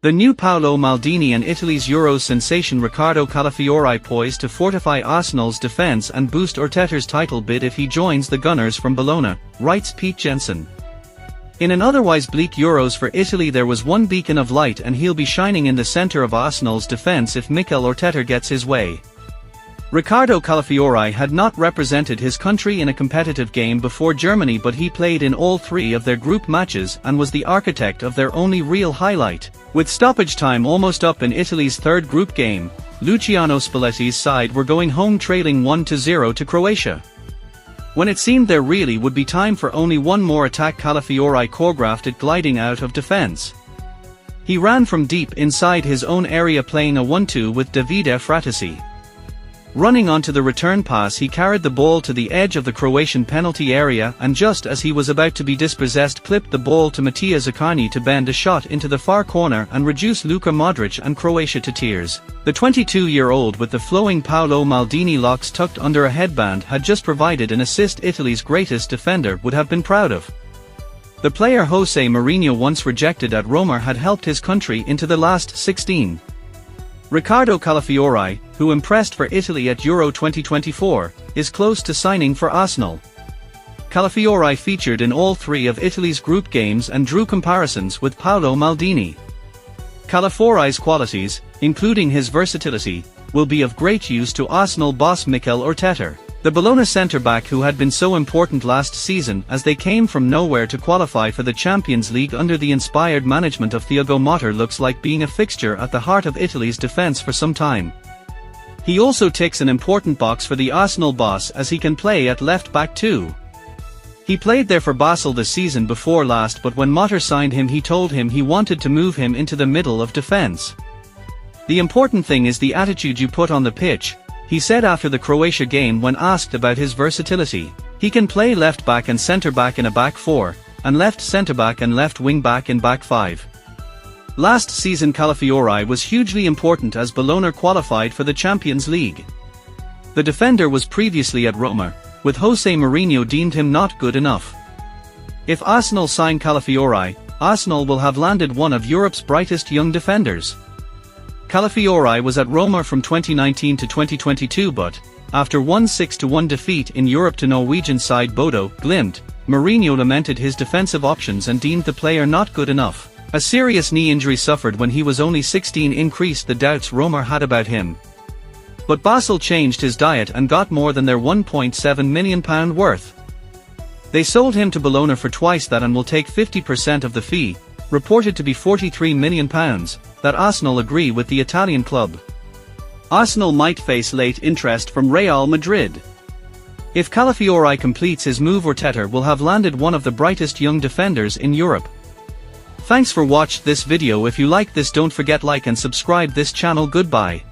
The new Paolo Maldini and Italy's Euros sensation Riccardo Calafiori poised to fortify Arsenal's defence and boost Arteta's title bid if he joins the Gunners from Bologna, writes Pete Jensen. In an otherwise bleak Euros for Italy, there was one beacon of light, and he'll be shining in the centre of Arsenal's defence if Mikel Arteta gets his way. Riccardo Calafiori had not represented his country in a competitive game before Germany, but he played in all three of their group matches and was the architect of their only real highlight. With stoppage time almost up in Italy's third group game, Luciano Spalletti's side were going home trailing 1-0 to Croatia. When it seemed there really would be time for only one more attack, Calafiori choreographed it gliding out of defence. He ran from deep inside his own area, playing a 1-2 with Davide Fratesi. Running onto the return pass, he carried the ball to the edge of the Croatian penalty area, and just as he was about to be dispossessed, clipped the ball to Mattia Zuccani to bend a shot into the far corner and reduce Luka Modric and Croatia to tears. The 22-year-old, with the flowing Paolo Maldini locks tucked under a headband, had just provided an assist Italy's greatest defender would have been proud of. The player Jose Mourinho, once rejected at Roma, had helped his country into the last 16. Riccardo Calafiori, who impressed for Italy at Euro 2024, is close to signing for Arsenal. Calafiori featured in all three of Italy's group games and drew comparisons with Paolo Maldini. Calafiori's qualities, including his versatility, will be of great use to Arsenal boss Mikel Arteta. The Bologna centre-back, who had been so important last season as they came from nowhere to qualify for the Champions League under the inspired management of Thiago Motta, looks like being a fixture at the heart of Italy's defence for some time. He also ticks an important box for the Arsenal boss, as he can play at left-back too. He played there for Basel the season before last, but when Motta signed him, he told him he wanted to move him into the middle of defence. "The important thing is the attitude you put on the pitch," he said after the Croatia game when asked about his versatility. He can play left-back and centre-back in a back four, and left centre-back and left wing-back in back five. Last season Calafiori was hugely important as Bologna qualified for the Champions League. The defender was previously at Roma, with Jose Mourinho deemed him not good enough. If Arsenal sign Calafiori, Arsenal will have landed one of Europe's brightest young defenders. Calafiori was at Roma from 2019 to 2022, but, after one 6-1 defeat in Europe to Norwegian side Bodo Glimt, Mourinho lamented his defensive options and deemed the player not good enough. A serious knee injury suffered when he was only 16 increased the doubts Roma had about him. But Basel changed his diet and got more than their £1.7 million worth. They sold him to Bologna for twice that and will take 50% of the fee, reported to be £43 million, that Arsenal agree with the Italian club. Arsenal might face late interest from Real Madrid. If Calafiori completes his move, Arteta will have landed one of the brightest young defenders in Europe. Thanks for watching this video. If you like this, don't forget like and subscribe this channel. Goodbye.